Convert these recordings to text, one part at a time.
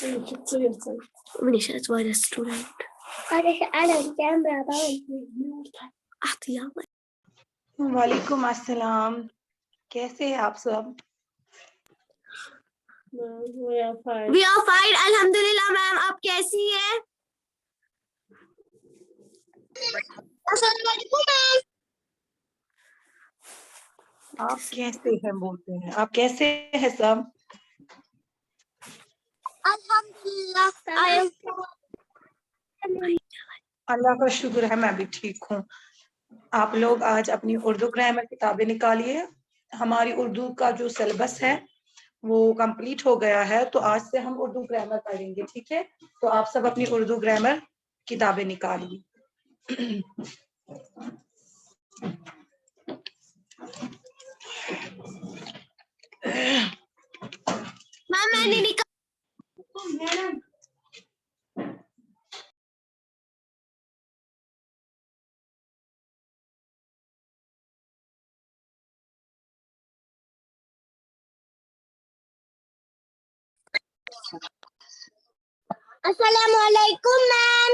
Manisha is a student. وعلیکم السلام، کیسے ہیں آپ سب؟ We are fine, alhamdulillah ma'am. آپ کیسی ہیں؟ السلام علیکم ma'am. آپ کیسے ہیں بولتے ہیں، آپ کیسے ہیں سب؟ الحمدللہ. اللہ کا شکر ہے میں بھی ٹھیک ہوں. آپ لوگ آج اپنی اردو گرامر کتابیں نکالیے. ہماری اردو کا جو سلیبس ہے وہ کمپلیٹ ہو گیا ہے، تو آج سے ہم اردو گرامر پڑھیں گے، ٹھیک ہے؟ تو آپ سب اپنی اردو گرامر کتابیں نکالیے. میم میں نے نکالا. السلام علیکم میم.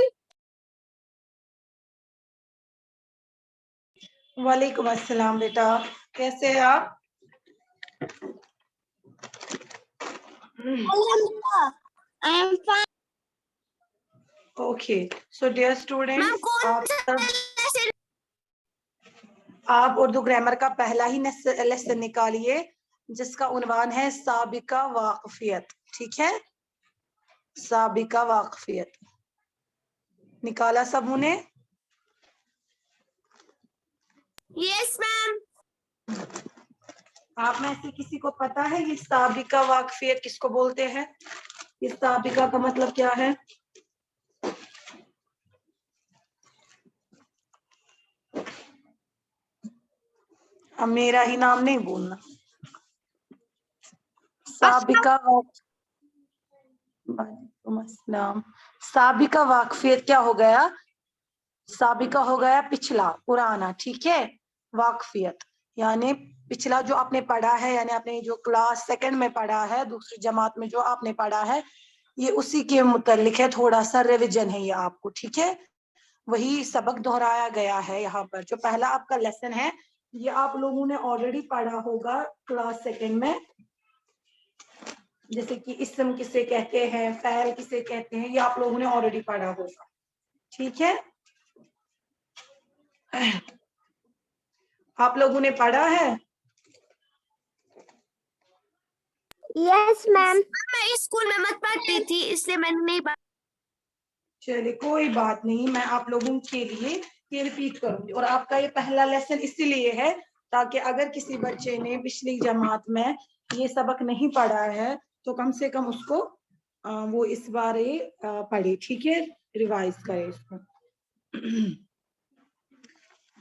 وعلیکم السلام بیٹا، کیسے ہیں آپ؟ الحمدللہ. I am fine. Okay, so dear ma'am students, کون سا lesson؟ آپ اردو گرامر کا پہلا ہی لیسن نکالیے جس کا عنوان ہے سابقہ واقفیت، ٹھیک ہے؟ سابقہ واقفیت نکالا سب نے؟ Yes ma'am. آپ میں سے کسی کو پتا ہے یہ سابقہ واقفیت کس کو بولتے ہیں؟ یہ سابقہ کا مطلب کیا ہے؟ اب میرا ہی نام نہیں بولنا. سابقہ وعلیکم السلام. سابقہ واقفیت کیا ہو گیا؟ سابقہ ہو گیا پچھلا، پرانا، ٹھیک ہے؟ واقفیت یعنی پچھلا جو آپ نے پڑھا ہے، یعنی آپ نے جو کلاس سیکنڈ میں پڑھا ہے، دوسری جماعت میں جو آپ نے پڑھا ہے، یہ اسی کے متعلق ہے، تھوڑا سا ریویژن ہے یہ آپ کو، ٹھیک ہے؟ وہی سبق دہرایا گیا ہے یہاں پر. جو پہلا آپ کا لیسن ہے یہ آپ لوگوں نے آلریڈی پڑھا ہوگا کلاس سیکنڈ میں، جیسے کہ اسم کسے کہتے ہیں، فعل کسے کہتے ہیں، یہ آپ لوگوں نے آلریڈی پڑھا ہوگا، ٹھیک ہے؟ آپ لوگوں نے پڑھا ہے؟ Yes ma'am. میں اسکول میں مت پڑھتی تھی اس لیے میں نے نہیں پڑھا. چلیے کوئی بات نہیں، میں آپ لوگوں کے لیے یہ ریپیٹ کروں گی. اور آپ کا یہ پہلا لیسن اسی لیے ہے تاکہ اگر کسی بچے نے پچھلی جماعت میں یہ سبق نہیں پڑھا ہے تو کم سے کم اس کو وہ اس بارے پڑھے، ٹھیک ہے؟ ریوائز کرے اس کو.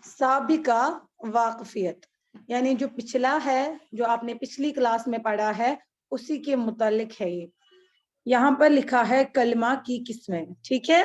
سابقہ واقفیت یعنی جو پچھلا ہے، جو آپ نے پچھلی کلاس میں پڑھا ہے اسی کے متعلق ہے یہ. یہاں پر لکھا ہے کلمہ کی قسمیں، ٹھیک ہے؟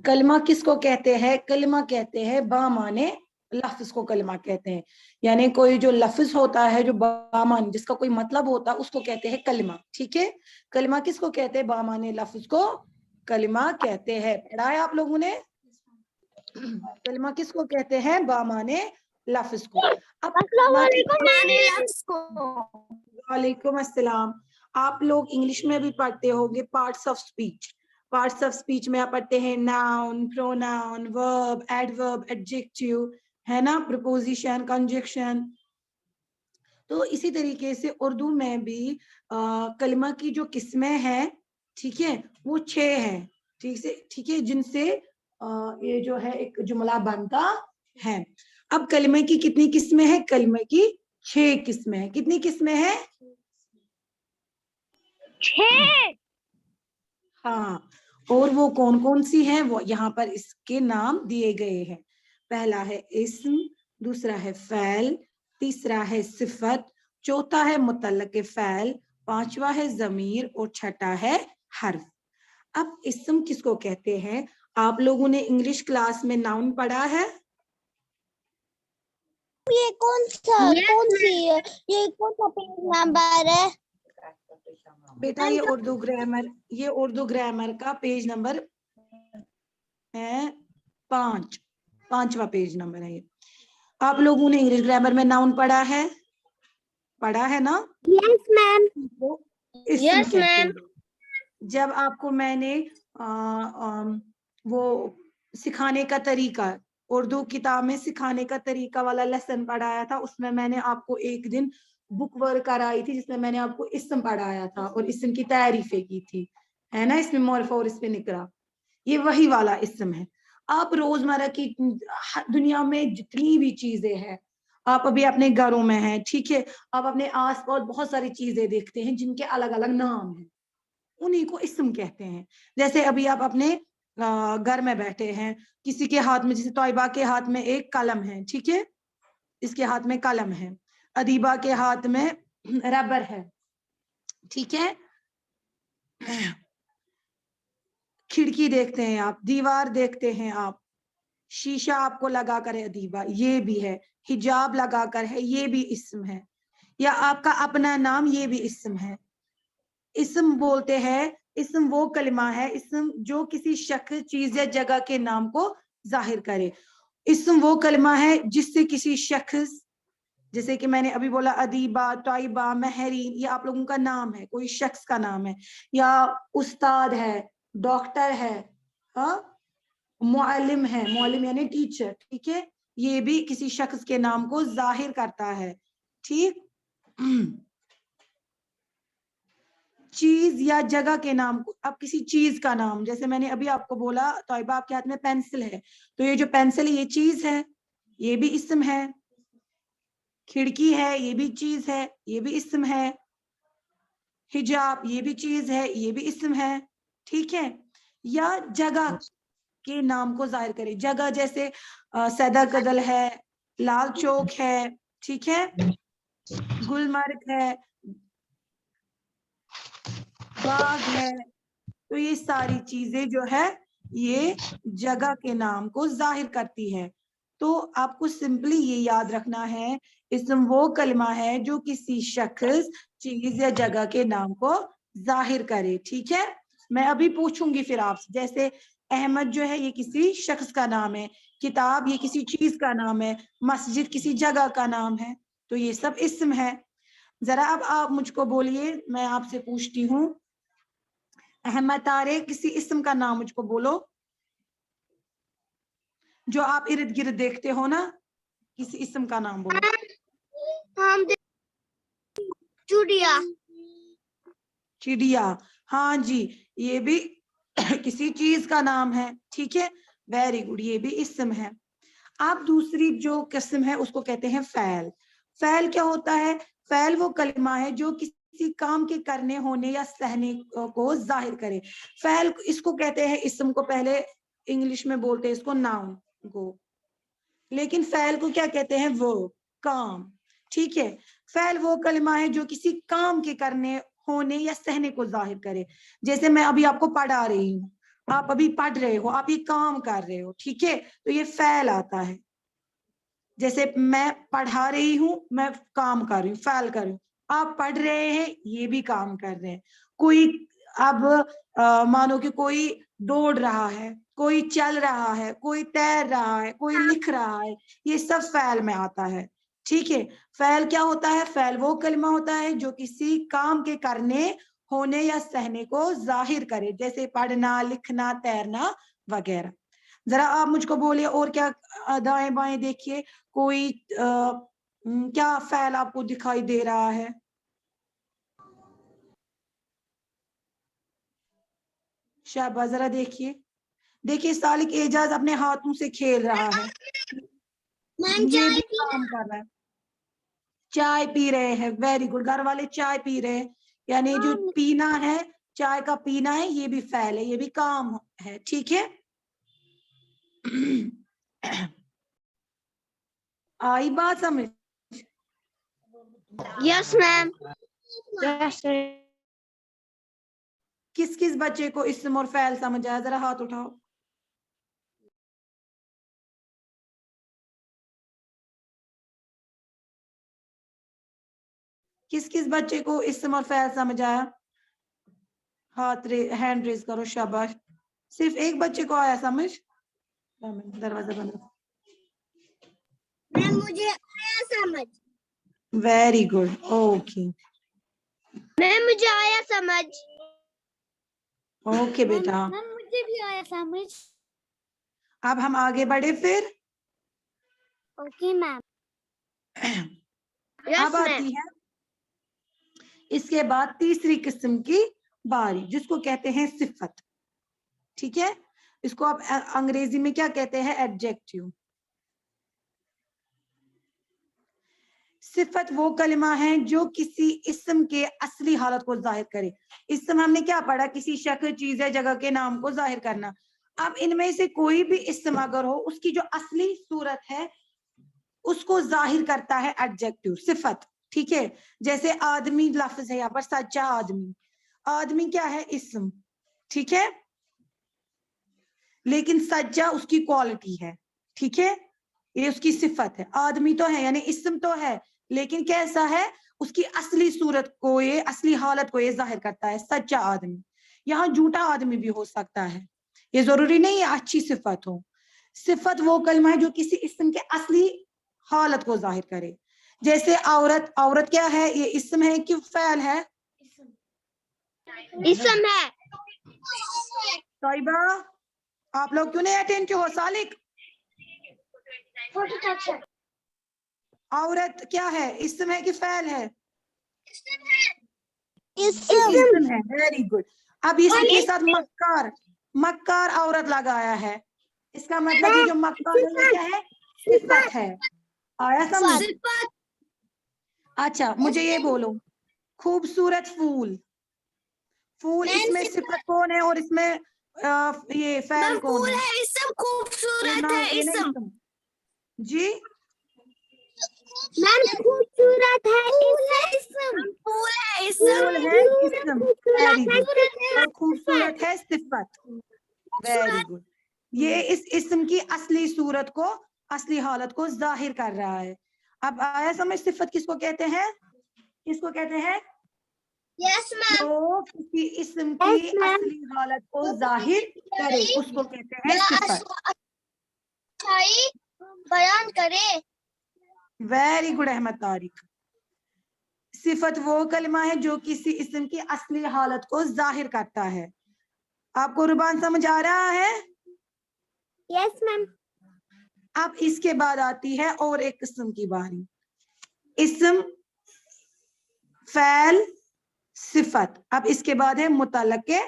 کلمہ کس کو کہتے ہیں؟ کلمہ کہتے ہیں بامانے لفظ کو کلمہ کہتے ہیں. یعنی کوئی جو لفظ ہوتا ہے جو بامانے جس کا کوئی مطلب ہوتا ہے اس کو کہتے ہیں کلمہ، ٹھیک ہے؟ کلمہ کس کو کہتے ہیں؟ بامانے لفظ کو کلمہ کہتے ہیں. پڑھا ہے آپ لوگوں نے؟ کلمہ کس کو کہتے ہیں؟ بامانے لفظ کو. السلام علیکم میم. وعلیکم السلام. آپ لوگ انگلش میں بھی پڑھتے ہوں گے parts of speech. Parts of speech میں آپ پڑھتے ہیں ناؤن، پروناؤن، ورب، ایڈورب، ایڈجیکٹیو، ہے نا، پریپوزیشن، کنجکشن. تو اسی طریقے سے اردو میں بھی کلمہ کی جو قسمیں ہیں، ٹھیک ہے، وہ 6 ہیں، ٹھیک ہے، جن سے یہ جو ہے ایک جملہ بنتا ہے. اب کلمے کی کتنی قسمیں ہیں؟ کلمے کی 6 قسمیں ہیں. کتنی قسمیں ہیں؟ 6. ہاں. اور وہ کون کون سی ہیں؟ وہ یہاں پر اس کے نام دیے گئے ہیں. پہلا ہے اسم، دوسرا ہے فعل، تیسرا ہے صفت، چوتھا ہے متعلق فعل पांचवा है ज़मीर और छठा है हर्फ। अब इस्म किसको कहते हैं? आप लोगों ने इंग्लिश क्लास में नाउन पढ़ा है? ये कौन सा पेज नंबर है? बेटा ये उर्दू ग्रामर का पेज नंबर है 5, 5वां पेज नंबर है ये। आप लोगों ने इंग्लिश ग्रामर में नाउन पढ़ा है ना? Yes, ma'am. इस्म Yes, कहते ma'am. हैं। जब आपको मैंने वो सिखाने का तरीका, उर्दू किताब में सिखाने का तरीका वाला लेसन पढ़ाया था, उसमें मैंने आपको एक दिन बुक वर्क कराई थी जिसमें मैंने आपको इस्म पढ़ाया था और इस्म की तारीफें की थी, है ना? इसमें मोरफ और इसमें निकरा, ये वही वाला इस्म है। आप रोजमर्रा की दुनिया में जितनी भी चीजें हैं, आप अभी अपने घरों में हैं, ठीक है, आप अपने आसपास बहुत सारी चीजें देखते हैं जिनके अलग अलग नाम हैं, उन्हीं को इस्म कहते हैं। जैसे अभी आप अपने घर में बैठे हैं, किसी के हाथ में, जैसे तौयबा के हाथ में एक कलम है, ठीक है, इसके हाथ में कलम है, अदीबा के हाथ में रबर है, ठीक है, खिड़की देखते हैं आप, दीवार देखते हैं आप, शीशा आपको लगा कर है अदीबा, ये भी है, हिजाब लगा कर है, ये भी इस्म है, या आपका अपना नाम, ये भी इस्म है। इस्म बोलते हैं, इस्म वो कलिमा है, इस्म जो किसी शख्स, चीज या जगह के नाम को जाहिर करे। इस्म वो कलिमा है जिससे किसी शख्स, जैसे कि मैंने अभी बोला अदीबा, तौयबा, महरीन, ये आप लोगों का नाम है, कोई शख्स का नाम है, या उस्ताद है, डॉक्टर है, मुअल्लिम है, मुअल्लिम यानी टीचर, ठीक है, ये भी किसी शख्स के नाम को जाहिर करता है, ठीक। चीज या जगह के नाम को, अब किसी चीज का नाम, जैसे मैंने अभी आपको बोला तौयबा आपके हाथ में पेंसिल है, तो ये जो पेंसिल है ये चीज है, ये भी इस्म है। खिड़की है, ये भी चीज है, ये भी इस्म है। हिजाब, ये भी चीज है, ये भी इस्म है, ठीक है। या जगह के नाम को जाहिर करे, जगह जैसे सैदा कदल है, लाल चौक है, ठीक है, गुलमर्ग है, बाग है, तो ये सारी चीजें जो है ये जगह के नाम को जाहिर करती है। तो आपको सिंपली ये याद रखना है, इस्म वो कलमा है जो किसी शख्स, चीज या जगह के नाम को जाहिर करे, ठीक है। मैं अभी पूछूंगी फिर आपसे, जैसे अहमद जो है ये किसी शख्स का नाम है, किताब ये किसी चीज का नाम है, मस्जिद किसी जगह का नाम है, तो ये सब इस्म है। जरा अब आप मुझको बोलिए, मैं आपसे पूछती हूँ, अहमद तारे किसी इस्म का नाम मुझको बोलो, जो आप इर्द गिर्द देखते हो ना, किसी इस्म का नाम बोलो। चिड़िया। चिड़िया, हाँ जी, ये भी किसी चीज का नाम है, ठीक है, वेरी गुड, ये भी इस्म है। आप दूसरी जो किस्म है उसको कहते हैं फैल। फैल क्या होता है? फैल वो कलिमा है जो किसी काम के करने, होने या सहने को जाहिर करे। फैल इसको कहते हैं, इस्म को पहले इंग्लिश में बोलते हैं इसको नाउन को, लेकिन फैल को क्या कहते हैं? वो काम, ठीक है। फैल वो कलिमा है जो किसी काम के करने, होने या सहने को जाहिर करे। जैसे मैं अभी आपको पढ़ा रही हूँ, आप अभी पढ़ रहे हो, आप ये काम कर रहे हो, ठीक है, तो ये फैल आता है। जैसे मैं पढ़ा रही हूँ, मैं काम कर रही हूँ, फैल कर रही हूँ, आप पढ़ रहे हैं, ये भी काम कर रहे हैं। कोई अब मानो कि कोई दौड़ रहा है, कोई चल रहा है, कोई तैर रहा है, कोई लिख रहा है, ये सब फैल में आता है, ठीक है। फैल क्या होता है? फैल वो कलमा होता है जो किसी काम के करने, होने या सहने को जाहिर करे, जैसे पढ़ना, लिखना, तैरना वगैरह। जरा आप मुझको बोलिए और क्या दाएं बाएं देखिए, कोई क्या फैल आपको दिखाई दे रहा है? शाबाश, जरा देखिए, देखिए सालिक एजाज अपने हाथों से खेल रहा है, ये भी काम कर रहा है। चाय पी रहे हैं, वेरी गुड, घर वाले चाय पी रहे हैं, यानी जो पीना है, चाय का पीना है, ये भी फैल है, ये भी काम है, ठीक है। आई बात समझ? Yes, ma'am. किस किस बच्चे को इस्म और फ़ैल समझ आया, जरा हाथ उठाओ। किस किस बच्चे को इस्म और फ़ैल समझ आया, हैंड रेज करो, शाबाश। सिर्फ एक बच्चे को आया समझ? दरवाजा बंद रखो। मैम मुझे आया समझ। वेरी गुड, ओके मैम मुझे आया समझ। ओके बेटा। मैम मुझे भी आया समझ। अब हम आगे बढ़े फिर। Okay ma'am. अब आती है इसके बाद तीसरी किस्म की बारी, जिसको कहते हैं सिफत। ठीक है, इसको आप अंग्रेजी में क्या कहते हैं, एडजेक्टिव। सिफत वो कलमा है जो किसी इस्म के असली हालत को जाहिर करे। इस्म हमने क्या पढ़ा, किसी शक्ल, चीज या जगह के नाम को जाहिर करना। अब इनमें से कोई भी इस्म अगर हो, उसकी जो असली सूरत है उसको जाहिर करता है एडजेक्टिव, सिफत। ठीक है, जैसे आदमी लफ्ज है यहाँ पर, सच्चा आदमी। आदमी क्या है, इस्म। ठीक है, लेकिन सच्चा उसकी क्वालिटी है। ठीक है, ये उसकी सिफत है। आदमी तो है यानी इस्म तो है, लेकिन कैसा है, उसकी असली सूरत को, ये असली हालत को ये जाहिर करता है, सच्चा आदमी। यहाँ झूठा आदमी भी हो सकता है, ये जरूरी नहीं है अच्छी सिफत हो। सिफत वो कलमा है जो किसी इस्म के असली हालत को जाहिर करे। जैसे औरत, औरत क्या है, ये इस्म है कि फ़ैल है? इस्म है। तैयबा, आप लोग क्यों नहीं अटेंटिव हो? सालिक, औरत क्या है, इस्म है कि फ़ैल है? इस्म है, वेरी गुड। अब इसके साथ मक्कार, मक्कार औरत लगाया है, इसका मतलब ये जो मक्कार है ये क्या है, सिफत है। आया समझ? अच्छा मुझे ये बोलो, खूबसूरत फूल, फूल इसमें सिफत कौन है और इसमें ये फ़ैल कौन है? इस्म खूबसूरत है, ये नहीं इस्म। जी, मैम खूबसूरत है, इस्म। फूल है, फूल है इस्म, वेरी गुड। इस्म। और खूबसूरत है सिफत, वेरी गुड। ये इस इस्म की असली सूरत को, असली हालत को जाहिर कर रहा है। अब आया समझ, सिफत किसको कहते हैं, किसको कहते हैं? Yes ma'am. जो किसी इस्म की असली हालत को जाहिर करे उसको कहते हैं सिफत। अच्छाई बयान करे। Very good Ahmed Tariq. सिफत वो कलमा है जो किसी इस्म की असली हालत को जाहिर करता है। आपको रुबान समझ आ रहा है? Yes ma'am. अब इसके बाद आती है और एक किस्म की बारी, इस्म, फ़ैल, सिफत। अब इसके बाद है मुतल्लक़े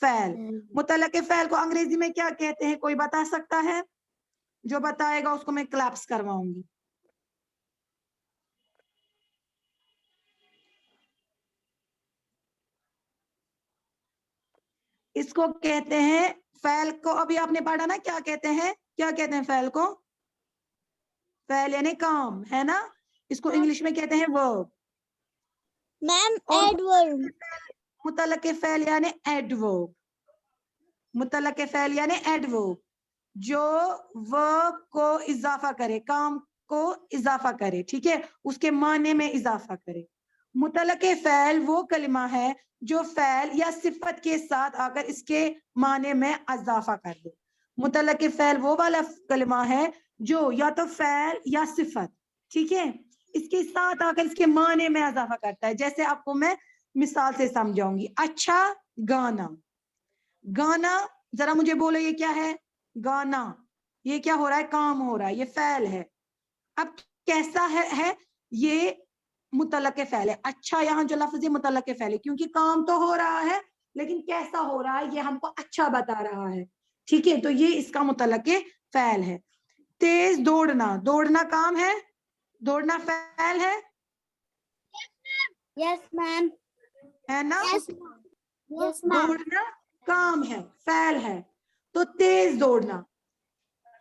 फ़ैल। मुतल्लक़े फ़ैल को अंग्रेजी में क्या कहते हैं, कोई बता सकता है? जो बताएगा उसको मैं क्लैप्स करवाऊंगी। इसको कहते हैं, फ़ैल को अभी आपने पढ़ा ना, क्या कहते हैं, क्या कहते हैं फ़ैल को? फ़ैल यानी काम, है ना? इसको इंग्लिश में कहते हैं वर्ब। मैम और एडवर्ब। मुतल्लक़े फ़ैल यानी एडवर्ब। मुतल्लक़े फ़ैल यानी एडवर्ब, जो वर्ब को इजाफा करे, काम को इजाफा करे। ठीक है, उसके माने में इजाफा करे। मुतल्लक़े फ़ैल वो कलिमा है जो फ़ैल या सिफत के साथ आकर इसके माने में इजाफा कर दे। मुतल्लक़े फ़ैल वो वाला कलिमा है जो या तो फ़ैल या सिफत, ठीक है, इसके साथ आकर इसके माने में इजाफा करता है। जैसे आपको मैं मिसाल से समझाऊंगी। अच्छा गाना, गाना, जरा मुझे बोलो ये क्या है, गाना। ये क्या हो रहा है, काम हो रहा है, ये फ़ैल है। अब कैसा है ये मुतल्लक़े फ़ैल है। अच्छा, यहाँ जो लफ्ज़ है मुतल्लक़े फ़ैल है, क्योंकि काम तो हो रहा है लेकिन कैसा हो रहा है ये हमको अच्छा बता रहा है। ठीक है, तो ये इसका मुतल्लक़े फ़ैल है। तेज दौड़ना, दौड़ना काम है, दौड़ना फ़ैल है, यस मैम। है ना? Yes ma'am. दौड़ना काम है, फ़ैल है। तो तेज दौड़ना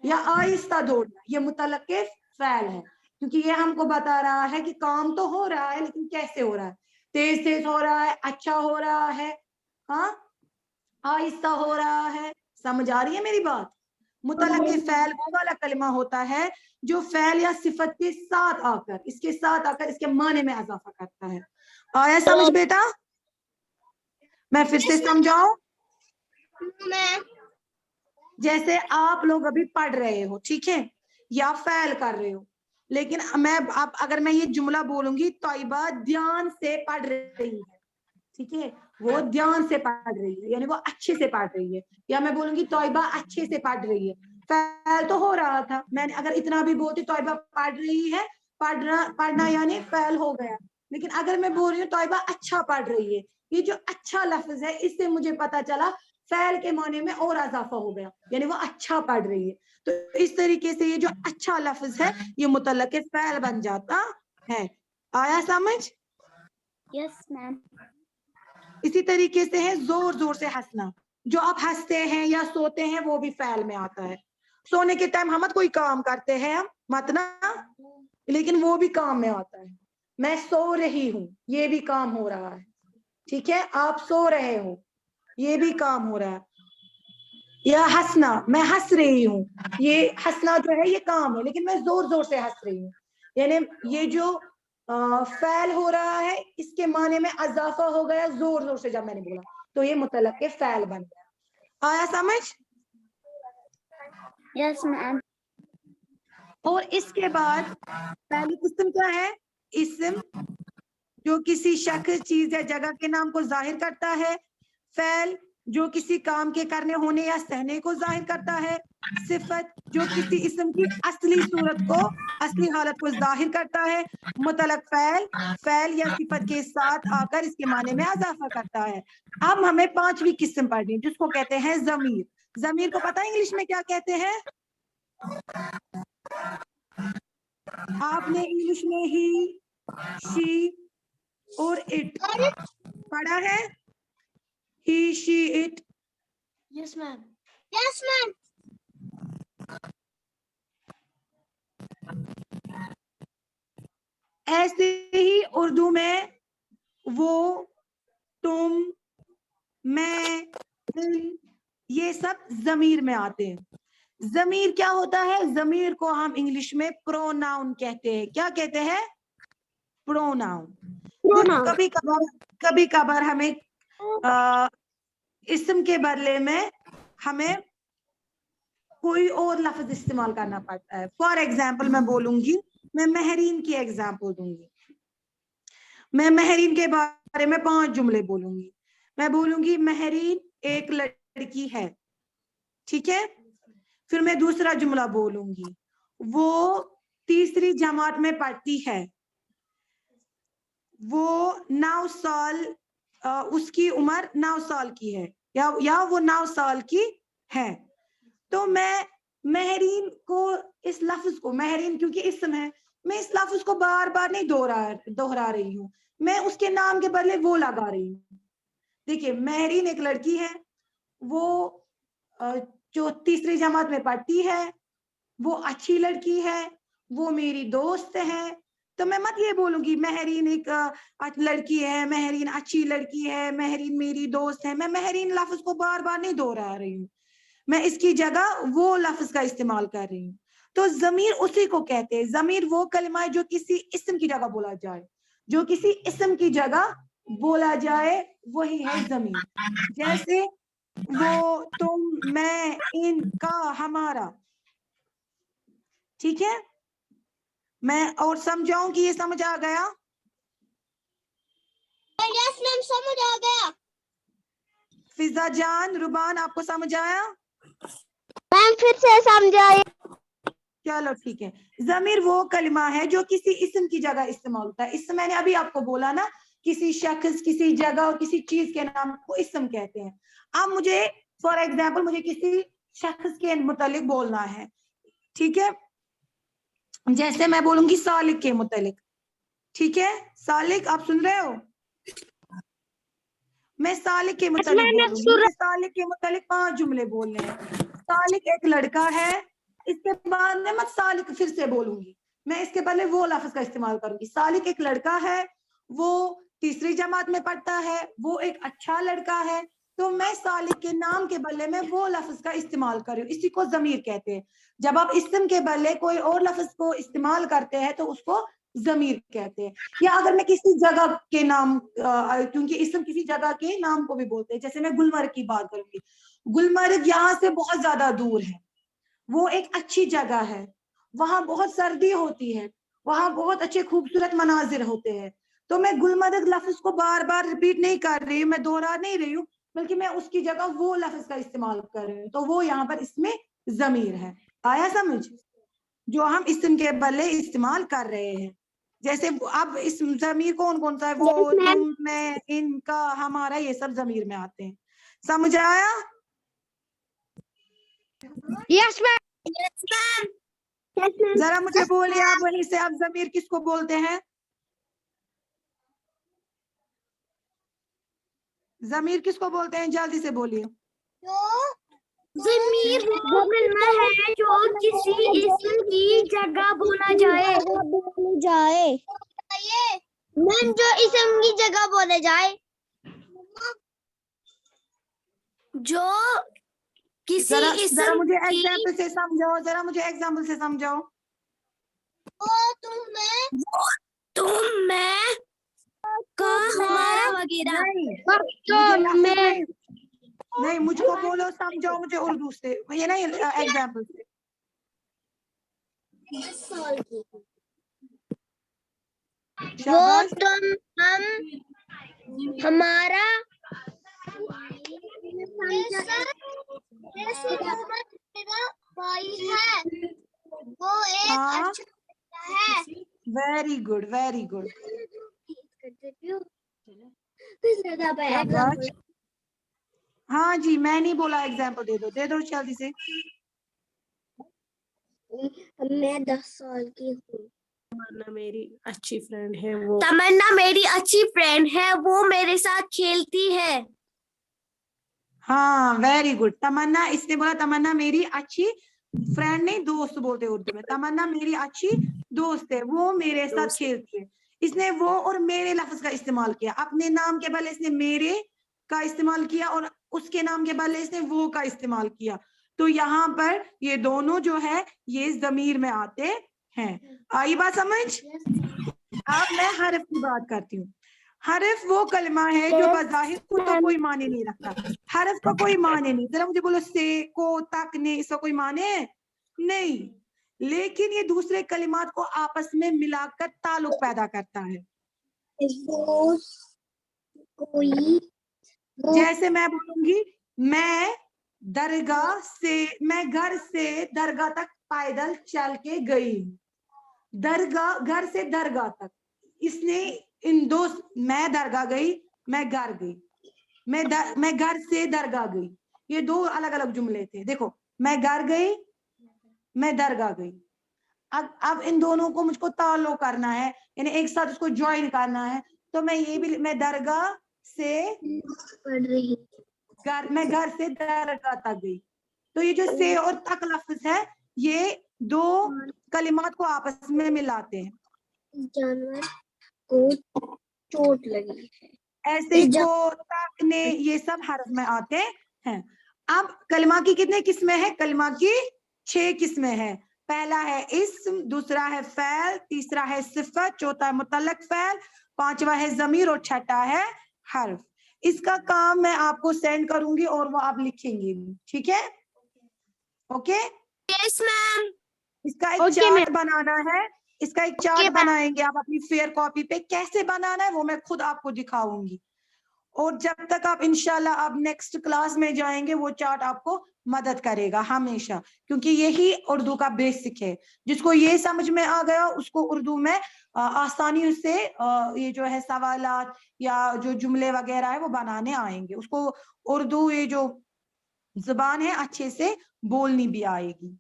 या आहिस्ता दौड़ना ये मुतल्लक़े फ़ैल है, क्योंकि ये हमको बता रहा है कि काम तो हो रहा है लेकिन कैसे हो रहा है। तेज तेज हो रहा है, अच्छा हो रहा है, हाँ, आहिस्ता हो रहा है। समझ आ रही है मेरी बात? मुतलक फ़ैल वो वाला कलमा होता है जो फ़ैल या सिफत के साथ आकर, इसके साथ आकर इसके माने में इजाफा करता है। आया समझ बेटा? मैं फिर से समझाऊं? जैसे आप लोग अभी पढ़ रहे हो, ठीक है, या फ़ैल कर रहे हो, लेकिन मैं अब अगर मैं ये जुमला बोलूंगी, तौबा ध्यान से पढ़ रही है, ठीक है, वो ध्यान से पढ़ रही है, यानी वो अच्छे से पढ़ रही है, या मैं बोलूंगी तौबा अच्छे से पढ़ रही है, फ़ैल तो हो रहा था, मैंने अगर इतना भी बोलती तौबा पढ़ रही है, पढ़ना यानी फ़ैल हो गया, लेकिन अगर मैं बोल रही हूँ तौबा अच्छा पढ़ रही है, ये जो अच्छा लफ्ज है, इससे मुझे पता चला फ़ैल के माने में और इजाफा हो गया, यानी वो अच्छा पढ़ रही है। तो इस तरीके से ये जो अच्छा लफ्ज है, ये मुतल्लक फ़ैल बन जाता है। आया समझ? Yes ma'am. इसी तरीके से है जोर जोर से हंसना, जो आप हंसते हैं या सोते हैं वो भी फ़ैल में आता है। सोने के टाइम हम मत कोई काम करते हैं, हम मत ना, लेकिन वो भी काम में आता है। मैं सो रही हूँ, ये भी काम हो रहा है, ठीक है, आप सो रहे हो, ये भी काम हो रहा है। या हंसना, मैं हंस रही हूँ, ये हंसना जो है ये काम है, लेकिन मैं जोर जोर से हंस रही हूँ, यानी ये जो फ़ैल हो रहा है, इसके माने में इजाफा हो गया जोर जोर से जब मैंने बोला, तो ये मुतल्लक के फ़ैल बन गया। आया समझ? Yes ma'am. और इसके बाद पहली किस्म क्या है? इस्म, जो किसी शख्स, चीज या जगह के नाम को जाहिर करता है। फ़ैल, जो किसी काम के करने होने या सहने को जाहिर करता है। सिफत, जो किसी इस्म की असली सूरत को, असली हालत को जाहिर करता है। मुतलक फ़ैल, फ़ैल या सिफत के साथ आकर इसके माने में इजाफा करता है। अब हमें पांचवी किस्म पढ़नी है, जिसको कहते हैं ज़मीर। ज़मीर को पता है इंग्लिश में क्या कहते हैं? आपने इंग्लिश में ही, शी और इट पढ़ा है, he, she, it. Yes ma'am. Yes ma'am. ऐसे ही उर्दू में वो, तुम, मैं, इन, ये सब ज़मीर में आते हैं। ज़मीर क्या होता है? ज़मीर को हम इंग्लिश में प्रोनाउन कहते हैं। क्या कहते हैं? प्रोनाउन। कभी कभार हमें इस्म के बदले में हमें कोई और लफ्ज इस्तेमाल करना पड़ता है। फॉर एग्जाम्पल मैं बोलूंगी, मैं महरीन की एग्जाम्पल दूंगी, मैं महरीन के बारे में 5 जुमले बोलूंगी। मैं बोलूंगी महरीन एक लड़की है, ठीक है, फिर मैं दूसरा जुमला बोलूंगी, वो तीसरी जमात में पढ़ती है, वो 9 साल, उसकी उम्र 9 साल की है, या वो 9 साल की है। तो मैं महरीन को, इस लफ्ज को, महरीन क्योंकि इस्म है, मैं इस लफ्ज को बार बार नहीं दोहरा रही हूँ, मैं उसके नाम के बदले वो लगा रही हूँ। देखिए, महरीन एक लड़की है, वो जो तीसरी जमात में पढ़ती है, वो अच्छी लड़की है, वो मेरी दोस्त है। तो मैं मत ये बोलूंगी महरीन एक लड़की है, महरीन अच्छी लड़की है, महरीन मेरी दोस्त है। मैं महरीन लफ्ज को बार बार नहीं दोहरा रही हूँ, मैं इसकी जगह वो लफ्ज का इस्तेमाल कर रही हूँ। तो ज़मीर उसी को कहते हैं। ज़मीर वो कलमा है जो किसी इस्म की जगह बोला जाए, जो किसी इस्म की जगह बोला जाए, वही है ज़मीर। जैसे वो, तुम, मैं, इनका, हमारा, ठीक है। मैं और समझाऊं कि ये समझ आ गया? यस मैम, समझ आ गया। फिजा जान, रुबान, आपको समझ आया? मैम फिर से समझाइए। चलो ठीक है। ज़मीर वो कलमा है जो किसी इस्म की जगह इस्तेमाल होता है। इससे मैंने अभी आपको बोला ना, किसी शख्स, किसी जगह और किसी चीज के नाम को इस्म कहते हैं। अब मुझे, फॉर एग्जाम्पल, मुझे किसी शख्स के मुतालिक बोलना है, ठीक है, जैसे मैं बोलूंगी सालिक के मुतालिक, ठीक है, सालिक, आप सुन रहे हो? मैं सालिक के मुतालिक बोलूंगी, मुझे सालिक के मुतालिक 5 जुमले बोलने हैं। सालिक एक लड़का है, इसके बाद में मत सालिक फिर से बोलूंगी, मैं इसके पहले वो लफ्ज का इस्तेमाल करूंगी। सालिक एक लड़का है, वो तीसरी जमात में पढ़ता है, वो एक अच्छा लड़का है, तो मैं सालिक के नाम के बदले में वो लफ्ज का इस्तेमाल कर रही हूँ, इसी को जमीर कहते हैं। जब आप इस्म के बदले कोई और लफ्ज को इस्तेमाल करते हैं तो उसको जमीर कहते हैं। या अगर मैं किसी जगह के नाम, क्योंकि इस्म किसी जगह के नाम को भी बोलते हैं, जैसे मैं गुलमर्ग की बात करूंगी, गुलमर्ग यहाँ से बहुत ज्यादा दूर है, वो एक अच्छी जगह है, वहां बहुत सर्दी होती है, वहां बहुत अच्छे खूबसूरत मनाजिर होते हैं, तो मैं गुलमर्ग लफ्ज को बार बार रिपीट नहीं कर रही हूँ, मैं दोहरा नहीं रही हूँ, बल्कि मैं उसकी जगह वो लफ्ज का इस्तेमाल कर रही हूँ, तो वो यहाँ पर इसमें जमीर है। आया समझ? जो हम इस्म के बदले इस्तेमाल कर रहे हैं, जैसे अब इस जमीर कौन कौन सा है, वो, Yes, ma'am. तुम, मैं, इनका, हमारा, ये सब जमीर में आते हैं। समझ आया? Yes, ma'am. Yes, ma'am. Yes, ma'am. जरा मुझे बोलिए आप वहीं से, आप जमीर किसको बोलते हैं? जमीर किसको बोलते हैं, जल्दी से बोलिए। ज़मीर वो कलमा है जो किसी इस्म की जगह बोला जाए। मैम जो इस्म की जगह बोले जाए, जो किसी जरा इस्म मुझे की एग्जाम्पल से समझाओ, जरा मुझे एग्जाम्पल से समझाओ। वो तुम्हें तुम मैं का हमारा वगैरह। नहीं, नहीं, मुझको बोलो, समझाओ मुझे उर्दू से, ये नहीं एग्जाम्पल से। वो शाबाश। तुम हम हमारा भाई है, वो एक हाँ, अच्छा है। वेरी गुड, वेरी गुड, शाबाश। हाँ जी, मैं नहीं बोला एग्जाम्पल दे दो जल्दी से। मैं 10 साल की हूँ। तमन्ना मेरी अच्छी फ्रेंड है, वो तमन्ना मेरी अच्छी फ्रेंड है, वो मेरे साथ खेलती है। हाँ, वेरी गुड। तमन्ना, इसने बोला तमन्ना मेरी अच्छी फ्रेंड नहीं, दोस्त बोलते हैं उर्दू में। तमन्ना मेरी अच्छी दोस्त है, वो मेरे साथ खेलती है। इसने वो और मेरे लफ्ज का इस्तेमाल किया, अपने नाम के बदले इसने मेरे का इस्तेमाल किया और उसके नाम के बदले इसने वो का इस्तेमाल किया, तो यहाँ पर ये दोनों जो है ये जमीर में आते हैं। आई बात समझ? अब मैं हरफ की बात करती हूँ। हरफ वो कलमा है जो बज़ाहिर को तो कोई माने नहीं रखता, हरफ का कोई माने नहीं। जरा मुझे बोलो, से, को, तक, ने, इसका कोई माने है नहीं, लेकिन ये दूसरे कलिमात को आपस में मिलाकर ताल्लुक पैदा करता है। कोई जैसे मैं बोलूंगी, मैं दरगाह से, मैं घर से दरगाह तक पैदल चल के गई। दरगाह, घर से दरगाह तक, इसने इन दो, मैं दरगाह गई, मैं घर गई, मैं घर से दरगाह गई, ये दो अलग अलग जुमले थे। देखो, मैं घर गई, मैं दरगाह गई। अब इन दोनों को मुझको ताल्लुक करना है, यानी एक साथ उसको ज्वाइन करना है, तो मैं ये भी, मैं दरगाह से पढ़ रही घर, मैं घर से दरगाह तक गई। तो ये जो से और तक लफ्ज है, ये दो कलिमात को आपस में मिलाते हैं। जानवर को चोट लगी है, ऐसे को, तक, ने, ये सब हरफ में आते हैं। अब कलमा की कितने किस्में हैं? कलमा की 6 किस्में हैं। पहला है इस्म, दूसरा है फ़ैल, तीसरा है सिफत, चौथा है मुतल्लक फ़ैल, पांचवा है ज़मीर और छठा है हर्फ। इसका काम मैं आपको सेंड करूंगी और वो आप लिखेंगे, ठीक है? ओके? Yes ma'am. इसका एक चार्ट बनाना है, इसका एक चार्ट बनाएंगे आप अपनी फेयर कॉपी पे। कैसे बनाना है वो मैं खुद आपको दिखाऊंगी, और जब तक आप इंशाल्लाह आप नेक्स्ट क्लास में जाएंगे वो चार्ट आपको मदद करेगा हमेशा, क्योंकि यही उर्दू का बेसिक है। जिसको ये समझ में आ गया उसको उर्दू में आसानी से ये जो है सवालात या जो जुमले वगैरह है वो बनाने आएंगे, उसको उर्दू ये जो जुबान है अच्छे से बोलनी भी आएगी।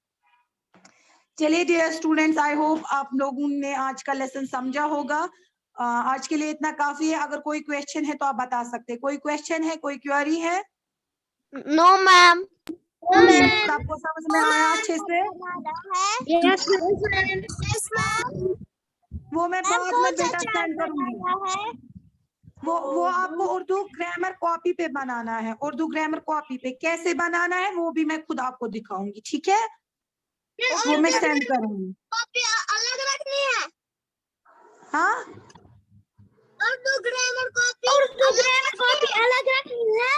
चलिए डियर स्टूडेंट्स, आई होप आप लोगों ने आज का लेसन समझा होगा। आज के लिए इतना काफी है। अगर कोई क्वेश्चन है तो आप बता सकते हैं। कोई क्वेश्चन है, कोई क्वेरी है? No ma'am. आपको समझ में आया अच्छे से? Yes ma'am. वो मैं बाद में बेटा सेंड करूंगी। वो आपको उर्दू ग्रामर कॉपी पे बनाना है, उर्दू ग्रामर कॉपी पे कैसे बनाना है वो भी मैं खुद आपको दिखाऊंगी, ठीक है? वो मैं सेंड करूंगी। कॉपी अलग रखनी है, हाँ उर्दू ग्रामर कॉपी अलग रखनी है।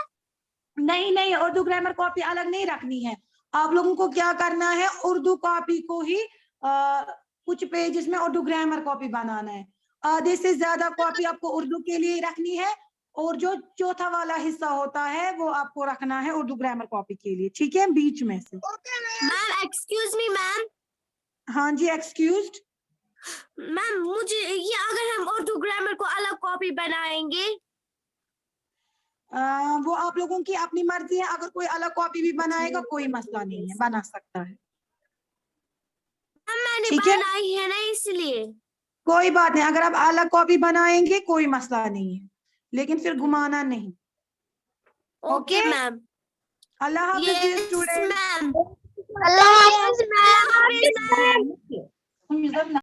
नहीं नहीं, उर्दू ग्रामर कॉपी अलग नहीं रखनी है। आप लोगों को क्या करना है, उर्दू कॉपी को ही कुछ पेजेस में उर्दू ग्रामर कॉपी बनाना है। आधे से ज्यादा कॉपी आपको उर्दू के लिए रखनी है, और जो चौथा वाला हिस्सा होता है वो आपको रखना है उर्दू ग्रामर कॉपी के लिए, ठीक है? बीच में से। मैम एक्सक्यूज मी मैम, हाँ जी, एक्सक्यूज्ड। मैम मुझे ये अगर हम उर्दू ग्रामर को अलग कॉपी बनाएंगे, वो आप लोगों की अपनी मर्जी है, अगर कोई अलग कॉपी भी बनाएगा कोई मसला नहीं है, बना सकता है, मैंने ठीक है? बनाई है ना इसलिए। कोई बात नहीं, अगर आप अलग कॉपी बनाएंगे कोई मसला नहीं है, लेकिन फिर घुमाना नहीं। Okay ma'am. अल्लाह हाफिज़ यस स्टूडेंट। मैम।